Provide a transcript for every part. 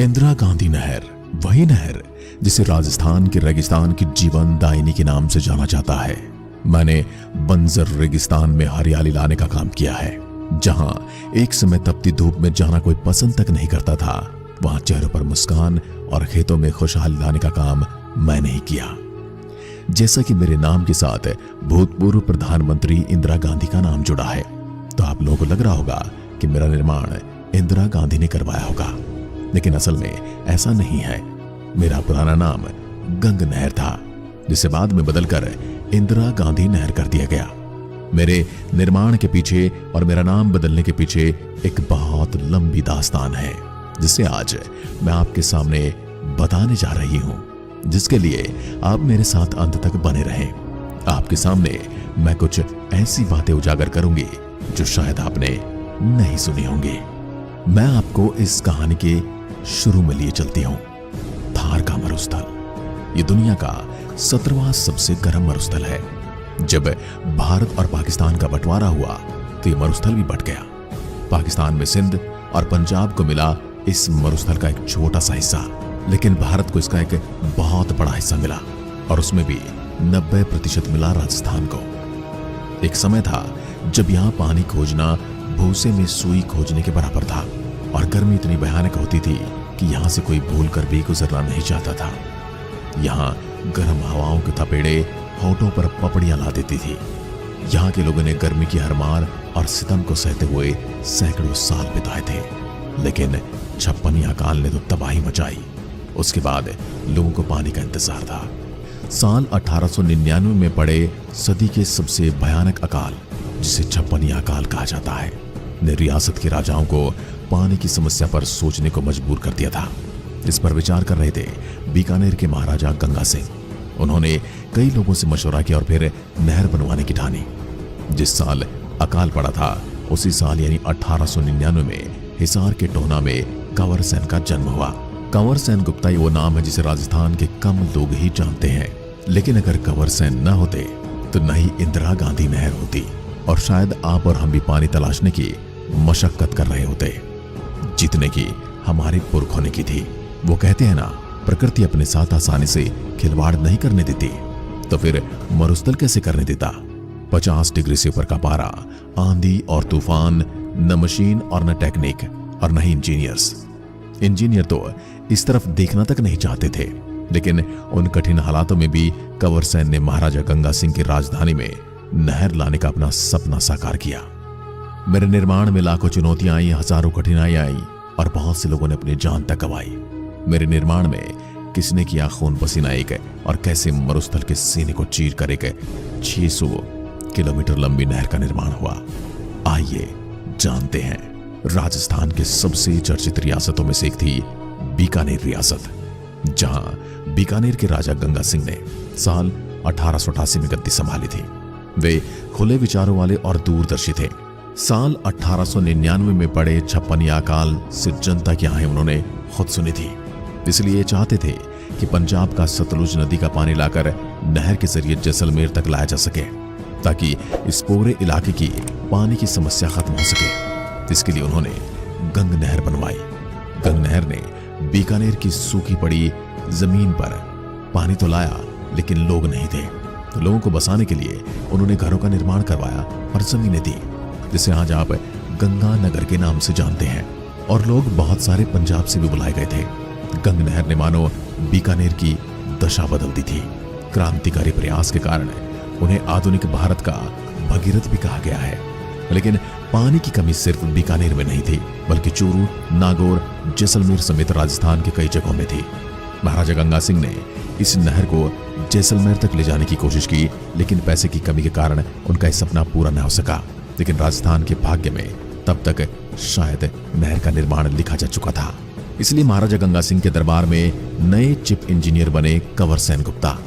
इंदिरा गांधी नहर, वही नहर जिसे राजस्थान के रेगिस्तान की जीवन दायिनी के नाम से जाना जाता है। मैंने बंजर रेगिस्तान में हरियाली लाने का काम किया है। जहां एक समय तपती धूप में जाना कोई पसंद तक नहीं करता था, वहां चेहरों पर मुस्कान और खेतों में खुशहाली लाने का काम मैंने ही किया। जैसा कि मेरे नाम के साथ भूतपूर्व प्रधानमंत्री इंदिरा गांधी का नाम जुड़ा है, तो आप लोगों को लग रहा होगा कि मेरा निर्माण इंदिरा गांधी ने करवाया होगा, लेकिन असल में ऐसा नहीं है। मेरा पुराना नाम गंग नहर था, जिसे बाद में बदलकर इंदिरा गांधी नहर कर दिया गया। मेरे निर्माण के पीछे और मेरा नाम बदलने के पीछे एक बहुत लंबी दास्तान है, जिसे आज मैं आपके सामने बताने जा रही हूं, जिसके लिए आप मेरे साथ अंत तक बने रहें। आपके सामने मैं कुछ ऐसी बातें उजागर करूंगी जो शायद आपने नहीं सुनी होंगी। मैं आपको इस कहानी के शुरू में लिए चलती हूं। थार का मरुस्थल ये दुनिया का 17वां सबसे गर्म मरुस्थल है। जब भारत और पाकिस्तान का बंटवारा हुआ तो ये मरुस्थल भी बंट गया। पाकिस्तान में सिंध और पंजाब को मिला इस मरुस्थल का एक छोटा सा हिस्सा, लेकिन भारत को इसका एक बहुत बड़ा हिस्सा मिला, और उसमें भी 90% मिला राजस्थान को। एक समय था जब यहाँ पानी खोजना भूसे में सुई खोजने के बराबर था, और गर्मी इतनी भयानक होती थी कि यहाँ से कोई भूलकर भी गुजरना नहीं चाहता था। यहाँ गर्म हवाओं के थपेड़े होठों पर पपड़ियां ला देती थी। यहाँ के लोगों ने गर्मी की हर मार और सितम को सहते हुए सैकड़ों साल बिताए थे, लेकिन छप्पनिया अकाल ने तो तबाही मचाई। उसके बाद लोगों को पानी का इंतजार था। साल 1899 में पड़े सदी के सबसे भयानक अकाल, जिसे छप्पनिया अकाल कहा जाता है, ने रियासत के राजाओं को पानी की समस्या पर सोचने को मजबूर कर दिया था। इस पर विचार कर रहे थे बीकानेर के महाराजा गंगा सिंह। उन्होंने कई लोगों से मशवरा किया और फिर नहर बनवाने की ठानी। जिस साल अकाल पड़ा था, उसी साल यानी 1899 में हिसार के टोहना में कंवर सेन का जन्म हुआ। कंवर सेन गुप्ता वो नाम है जिसे राजस्थान के कम लोग ही जानते हैं, लेकिन अगर कंवर सेन न होते तो न ही इंदिरा गांधी नहर होती, और शायद आप और हम भी पानी तलाशने की मशक्कत कर रहे होते, जितने की हमारे पुरखों ने की थी। वो कहते हैं ना, प्रकृति अपने साथ आसानी से खिलवाड़ नहीं करने देती, तो फिर मरुस्थल कैसे करने देता। 50 डिग्री से ऊपर का पारा, आंधी और तूफान, न मशीन और न टेक्निक और न ही इंजीनियर्स। इंजीनियर तो इस तरफ देखना तक नहीं चाहते थे, लेकिन उन कठिन हालातों में भी कंवर सेन ने महाराजा गंगा सिंह की राजधानी में नहर लाने का अपना सपना साकार किया। मेरे निर्माण में लाखों चुनौतियां आई, हजारों कठिनाई आई, और बहुत से लोगों ने अपनी जान तक गंवाई। मेरे निर्माण में किसने किया खून पसीना एक, और कैसे मरुस्थल के सीने को चीर कर एक 600 किलोमीटर लंबी नहर का निर्माण हुआ। आइए जानते हैं। राजस्थान के सबसे चर्चित रियासतों में से एक थी बीकानेर रियासत, जहां बीकानेर के राजा गंगा सिंह ने साल 1888 में गद्दी संभाली थी। वे खुले विचारों वाले और दूरदर्शी थे। साल 1899 में पड़े छप्पनिया अकाल से जनता की आहें उन्होंने खुद सुनी थी, इसलिए चाहते थे कि पंजाब का सतलुज नदी का पानी लाकर नहर के जरिए जैसलमेर तक लाया जा सके, ताकि इस पूरे इलाके की पानी की समस्या खत्म हो सके। इसके लिए उन्होंने गंग नहर बनवाई। गंग नहर ने बीकानेर की सूखी पड़ी जमीन पर पानी तो लाया, लेकिन लोग नहीं थे, तो लोगों को बसाने के लिए उन्होंने घरों का निर्माण करवाया और जमीनें दी, जिसे आज आप गंगा नगर के नाम से जानते हैं। और लोग बहुत सारे पंजाब से भी बुलाए गए थे। गंग नहर ने मानो बीकानेर की दशा बदल दी थी। क्रांतिकारी प्रयास के कारण उन्हें आधुनिक भारत का भगीरथ भी कहा गया है। लेकिन पानी की कमी सिर्फ बीकानेर में नहीं थी, बल्कि चूरू, नागौर, जैसलमेर समेत राजस्थान के कई जगहों में थी। महाराजा गंगा सिंह ने इस नहर को जैसलमेर तक ले जाने की कोशिश की, लेकिन पैसे की कमी के कारण उनका यह सपना पूरा न हो सका। लेकिन राजस्थान के भाग्य में तब तक शायद नहर का निर्माण लिखा जा चुका था। इसलिए महाराजा गंगा सिंह के दरबार में नए चिप इंजीनियर बने कंवर सेन गुप्ता।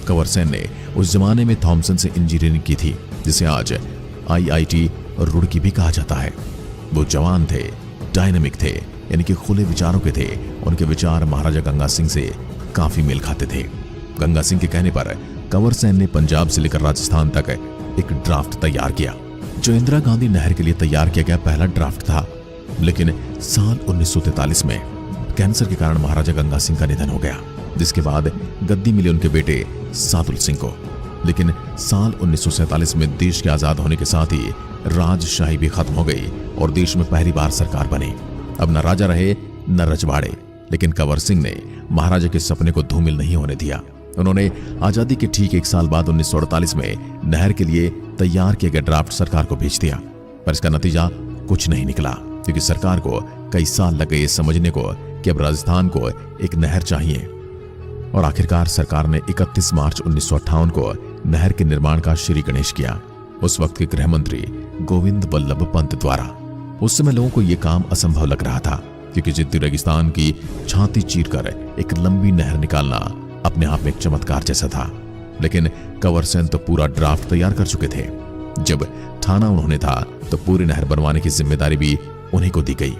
कंवर सेन ने उस जमाने में थॉमसन से इंजीनियरिंग की थी, जिसे आज IIT रुड़की भी कहा जाता है। वो जवान थे, डायनामिक थे, यानी कि खुले विचारों के थे। उनके विचार महाराजा गंगा सिंह से काफी मेल खाते थे। गंगा सिंह के कहने पर कंवर सेन ने पंजाब से लेकर राजस्थान तक एक ड्राफ्ट तैयार किया, जो इंदिरा गांधी नहर के लिए तैयार किया गया पहला ड्राफ्ट था। लेकिन साल 1943 में कैंसर के कारण महाराजा गंगा सिंह का निधन हो गया, जिसके बाद गद्दी मिली उनके बेटे सादुल सिंह को। लेकिन साल 1947 में देश के आजाद होने के साथ ही राजशाही भी खत्म हो गई और देश में पहली बार सरकार बनी। अब न राजा रहे न रजवाड़े, लेकिन कंवर सिंह ने महाराजा के सपने को धूमिल नहीं होने दिया। उन्होंने आजादी के ठीक 1 साल बाद 1948 में नहर के लिए तैयार किए गए ड्राफ्ट सरकार को भेज दिया, पर इसका नतीजा कुछ नहीं निकला, क्योंकि सरकार को कई साल लग गए ये समझने को कि अब राजस्थान को एक नहर चाहिए। और आखिरकार सरकार ने 31 मार्च 1958 को नहर के निर्माण का श्री गणेश किया, उस वक्त के गृह मंत्री गोविंद वल्लभ पंत द्वारा। उस समय लोगों को यह काम असंभव लग रहा था, क्योंकि जिद्दी रेगिस्तान की छाती चीरकर एक लंबी नहर निकालना अपने आप में एक चमत्कार जैसा था। लेकिन कंवर सिंह तो पूरा ड्राफ्ट तैयार कर चुके थे। जब ठाना उन्होंने था तो पूरी नहर बनवाने की जिम्मेदारी भी उन्हीं को दी गई।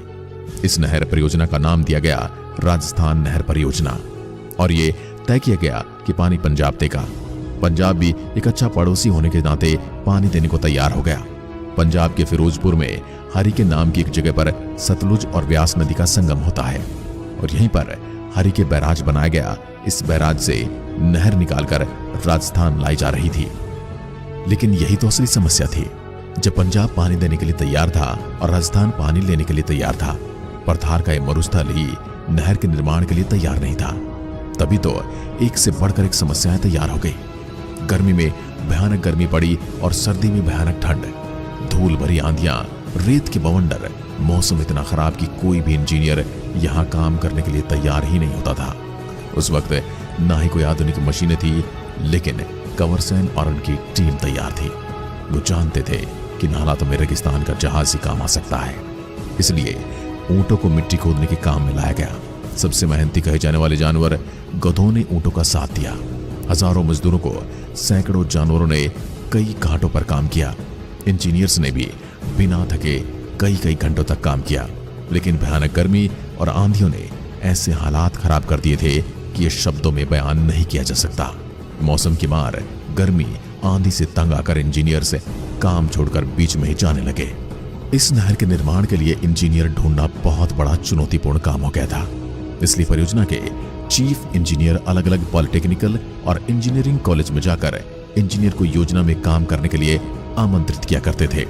इस नहर परियोजना का नाम दिया गया राजस्थान नहर परियोजना, और ये तय किया गया कि पानी पंजाब देगा। पंजाब भी एक अच्छा पड़ोसी होने के नाते पानी देने को तैयार हो गया। पंजाब के फिरोजपुर में हरी के नाम की एक जगह पर सतलुज और व्यास नदी का संगम होता है, और यहीं पर हरी के बैराज बनाया गया। इस बैराज से नहर निकालकर राजस्थान लाई जा रही थी। लेकिन यही तो असली समस्या थी। जब पंजाब पानी देने के लिए तैयार था और राजस्थान पानी लेने के लिए तैयार था, पर थार का यह मरुस्थल ही नहर के निर्माण के लिए तैयार नहीं था। तभी तो एक से बढ़कर एक समस्याएं तैयार हो गई। गर्मी में भयानक गर्मी पड़ी और सर्दी में भयानक ठंड, धूल भरी आंधियां, रेत के बवंडर। मौसम इतना खराब कि कोई भी इंजीनियर यहां काम करने के लिए तैयार ही नहीं होता था। उस वक्त ना ही कोई आधुनिक मशीनें थी, लेकिन कंवर सिंह और उनकी टीम तैयार थी। वो जानते थे कि इन हालातों में रेगिस्तान का जहाज ही काम आ सकता है। इसलिए ऊंटों को मिट्टी खोदने के काम में लाया गया। सबसे मेहनती कहे जाने वाले जानवर गधों ने ऊंटों का साथ दिया। हजारों मजदूरों को सैकड़ों जानवरों ने कई घाटों पर काम किया। इंजीनियर्स ने भी बिना थके कई घंटों तक काम किया। लेकिन भयानक गर्मी और आंधियों ने ऐसे हालात खराब कर दिए थे कि ये शब्दों में बयान नहीं किया जा सकता। मौसम की मार, गर्मी, आंधी से तंग आकर इंजीनियर्स काम छोड़कर बीच में ही जाने लगे। इस नहर के निर्माण के लिए इंजीनियर ढूंढना बहुत बड़ा चुनौतीपूर्ण काम हो गया था। इसलिए परियोजना के चीफ इंजीनियर अलग अलग पॉलिटेक्निकल और इंजीनियरिंग कॉलेज में जाकर इंजीनियर को योजना में काम करने के लिए आमंत्रित किया करते थे।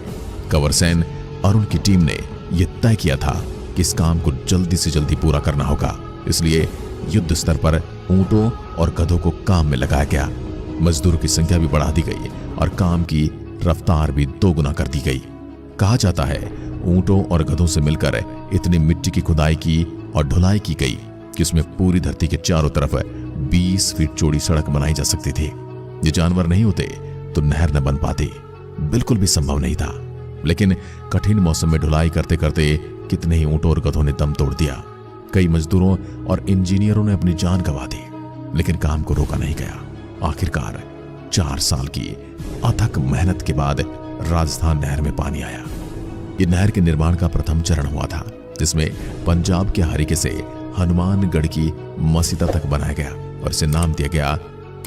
कंवर सिंह और उनकी टीम ने यह तय किया था कि इस काम को जल्दी से जल्दी पूरा करना होगा। इसलिए युद्ध स्तर पर ऊंटों और गधों को काम में लगाया गया। मजदूरों की संख्या भी बढ़ा दी गई और काम की रफ्तार भी 2 गुना कर दी गई। कहा जाता है ऊंटों और गधों से मिलकर इतनी मिट्टी की खुदाई की और ढुलाई की गई कि उसमें पूरी धरती के चारों तरफ 20 फीट चौड़ी सड़क बनाई जा सकती थी। ये जानवर नहीं होते तो नहर न बन पाती, बिल्कुल भी संभव नहीं था। लेकिन कठिन मौसम में ढुलाई करते करते कितने ही ऊंटों और गधों ने दम तोड़ दिया। कई मजदूरों और इंजीनियरों ने अपनी जान गंवा दी, लेकिन काम को रोका नहीं गया। आखिरकार 4 साल की अथक मेहनत के बाद राजस्थान नहर में पानी आया। ये नहर के निर्माण का प्रथम चरण हुआ था, जिसमें पंजाब के हरिके से हनुमानगढ़ की मसीदा तक बनाया गया और इसे नाम दिया गया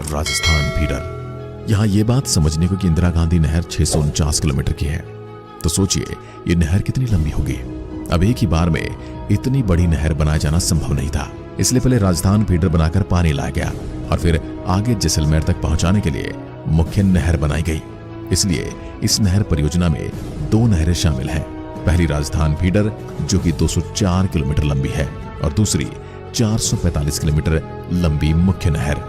राजस्थान फीडर। यहां यह बात समझने को कि इंदिरा गांधी नहर 649 किलोमीटर की है, तो सोचिए ये नहर कितनी लंबी होगी। अब एक ही बार में इतनी बड़ी नहर बनाया जाना संभव नहीं था। इसलिए पहले राजस्थान फीडर बनाकर पानी लाया गया और फिर आगे जैसलमेर तक पहुंचाने के लिए मुख्य नहर बनाई गई। इसलिए इस नहर परियोजना में 2 नहरें शामिल हैं। पहली राजस्थान फीडर जो कि 204 किलोमीटर लंबी है और दूसरी 445 किलोमीटर लंबी मुख्य नहर।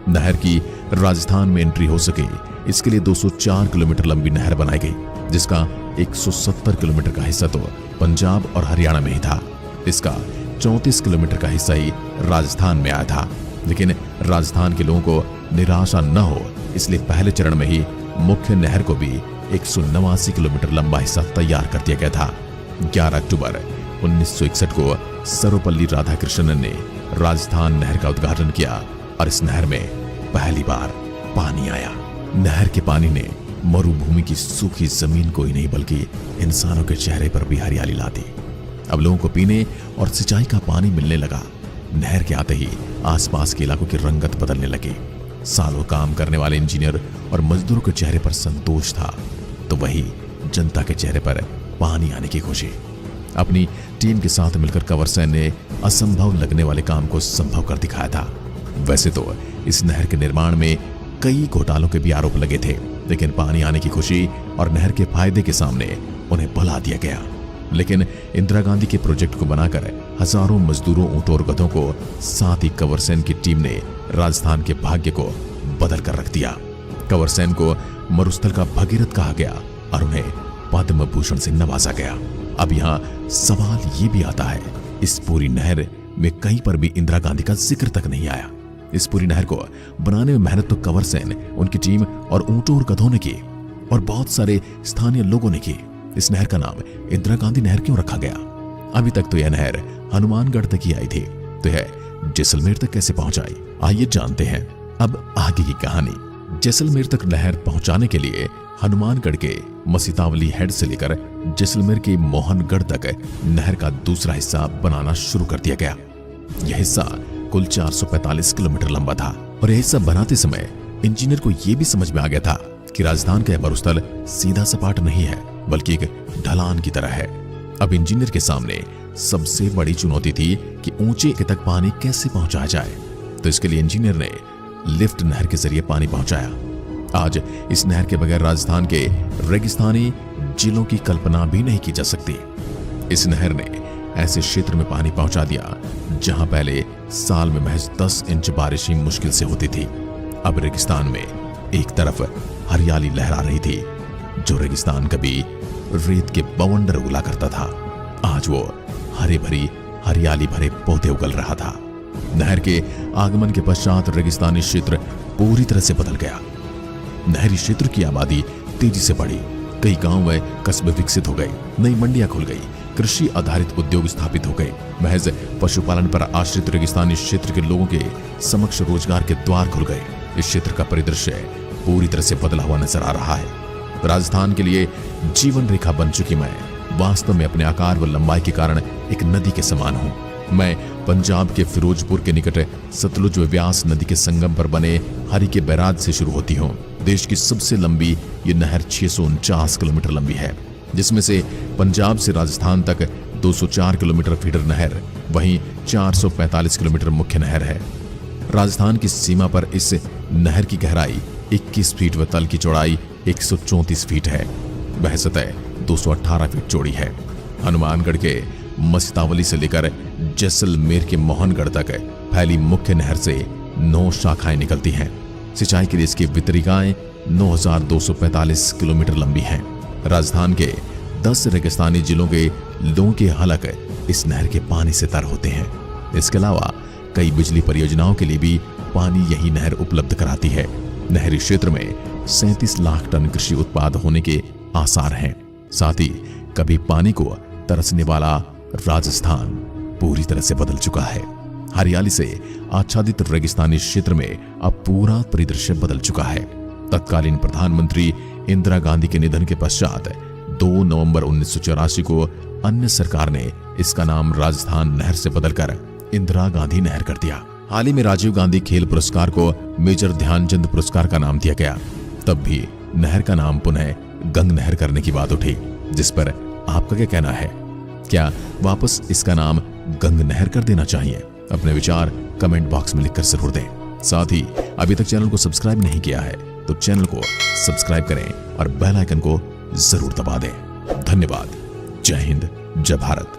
नहर की राजस्थान में एंट्री हो सके इसके लिए 204 किलोमीटर लंबी नहर बनाई गई, जिसका 170 किलोमीटर का हिस्सा तो पंजाब और हरियाणा में ही था। इसका 34 किलोमीटर का हिस्सा ही राजस्थान में आया था। लेकिन राजस्थान के लोगों को निराशा न हो इसलिए पहले चरण में ही मुख्य नहर को भी 189 किलोमीटर लंबा हिस्सा तैयार कर दिया गया था। 11 अक्टूबर 1961 को सर्वपल्ली राधाकृष्णन ने राजस्थान नहर का उद्घाटन किया और इस नहर में पहली बार पानी आया। नहर के पानी ने मरुभूमि की सूखी जमीन को ही नहीं बल्कि इंसानों के चेहरे पर भी हरियाली ला दी। अब लोगों को पीने और सिंचाई का पानी मिलने लगा। नहर के आते ही आसपास के इलाकों की रंगत बदलने लगी। सालों काम करने वाले इंजीनियर और मजदूरों के चेहरे पर संतोष था, तो वही जनता के चेहरे पर पानी आने की खुशी। अपनी टीम के साथ मिलकर कंवर सेन ने असंभव लगने वाले काम को संभव कर दिखाया था। वैसे तो इस नहर के निर्माण में कई घोटालों के भी आरोप लगे थे, लेकिन पानी आने की खुशी और नहर के फायदे के सामने उन्हें भुला दिया गया। लेकिन इंदिरा गांधी के प्रोजेक्ट को बनाकर हजारों मजदूरों, ऊंटों और गधों को, साथ ही कंवर सेन की टीम ने राजस्थान के भाग्य को बदल कर रख दिया। कंवर सेन को मरुस्थल का भगीरथ कहा गया और उन्हें पद्म भूषण से नवाजा गया। अब यहाँ सवाल ये भी आता है, इस पूरी नहर में कहीं पर भी इंदिरा गांधी का जिक्र तक नहीं आया। इस पूरी नहर को बनाने में मेहनत तो कंवर सेन, उनकी टीम और ऊंटों और गधों ने की और बहुत सारे स्थानीय लोगों ने की। इस नहर का नाम इंदिरा गांधी नहर क्यों रखा गया? अभी तक तो यह नहर हनुमानगढ़ तक ही आई थी, तो यह जैसलमेर तक कैसे पहुंचाई? आइए जानते हैं अब आगे की कहानी। जैसलमेर तक नहर पहुंचाने के लिए हनुमानगढ़ के मसीतावली हेड से लेकर जैसलमेर के मोहनगढ़ तक नहर का दूसरा हिस्सा बनाना शुरू कर दिया गया। यह हिस्सा कुल 445 किलोमीटर लंबा था और यह हिस्सा बनाते समय इंजीनियर को यह भी समझ में आ गया था कि राजस्थान का मरुस्थल सीधा सपाट नहीं है, बल्कि एक ढलान की तरह है। अब इंजीनियर के सामने सबसे बड़ी चुनौती थी कि ऊंचे तक पानी कैसे पहुंचाया जाए। तो इसके लिए इंजीनियर ने लिफ्ट नहर के जरिए पानी पहुंचाया। आज इस नहर के बगैर राजस्थान के रेगिस्तानी जिलों की कल्पना भी नहीं की जा सकती। इस नहर ने ऐसे क्षेत्र में पानी पहुंचा दिया जहां पहले साल में महज 10 इंच बारिश ही मुश्किल से होती थी। अब रेगिस्तान में एक तरफ हरियाली लहरा रही थी। जो रेगिस्तान कभी रेत के बवंडर उगला करता था, आज वो हरे भरी हरियाली भरे पौधे उगल रहा था। नहर के आगमन के पश्चात रेगिस्तानी क्षेत्र पूरी तरह से बदल गया। नहरी क्षेत्र की आबादी तेजी से बढ़ी, कई गांव व कस्बे विकसित हो गए, नई मंडियां खुल गई, कृषि आधारित उद्योग स्थापित हो गए। महज पशुपालन पर आश्रित रेगिस्तानी क्षेत्र के लोगों के समक्ष रोजगार के द्वार खुल गए। इस क्षेत्र का परिदृश्य पूरी तरह से बदला हुआ नजर आ रहा है। राजस्थान के लिए जीवन रेखा बन चुकी मैं वास्तव में अपने आकार व लंबाई के कारण एक नदी के समान हूँ। मैं पंजाब के फिरोजपुर के निकट सतलुज व व्यास नदी के संगम पर बने हरि के बैराज से शुरू होती हूँ। देश की सबसे लंबी ये नहर 649 किलोमीटर लंबी है, जिसमें से पंजाब से राजस्थान तक 204 किलोमीटर फीडर नहर, वहीं 445 किलोमीटर मुख्य नहर है। राजस्थान की सीमा पर इस नहर की गहराई 21 फीट व तल की चौड़ाई 134 फीट है। वह सतह 218 फीट चौड़ी है। हनुमानगढ़ के मसीतावली से लेकर जैसलमेर के मोहनगढ़ तक फैली मुख्य नहर से 9 शाखाएं निकलती हैं। सिंचाई के लिए इसकी वितरिकाएं 9245 किलोमीटर लंबी हैं। राजस्थान के 10 रेगिस्तानी जिलों के लोगों के हलक इस नहर के पानी से तर होते हैं। इसके अलावा कई बिजली परियोजनाओं के लिए भी पानी यही नहर उपलब्ध कराती है। नहरी क्षेत्र में 37 लाख टन कृषि उत्पाद होने के आसार हैं। साथ ही कभी पानी को तरसने वाला राजस्थान पूरी तरह से बदल चुका है। हरियाली से आच्छादित रेगिस्तानी क्षेत्र में अब पूरा परिदृश्य बदल चुका है। तत्कालीन प्रधानमंत्री इंदिरा गांधी के निधन के पश्चात 2 नवंबर 1984 को अन्य सरकार ने इसका नाम राजस्थान नहर से बदलकर इंदिरा गांधी नहर कर दिया। हाल ही में राजीव गांधी खेल पुरस्कार को मेजर ध्यानचंद पुरस्कार का नाम दिया गया। तब भी नहर का नाम पुनः गंग नहर करने की बात उठी, जिस पर आपका क्या कहना है? क्या वापस इसका नाम गंग नहर कर देना चाहिए? अपने विचार कमेंट बॉक्स में लिखकर जरूर दें। साथ ही अभी तक चैनल को सब्सक्राइब नहीं किया है तो चैनल को सब्सक्राइब करें और बेल आइकन को जरूर दबा दें। धन्यवाद। जय हिंद, जय भारत।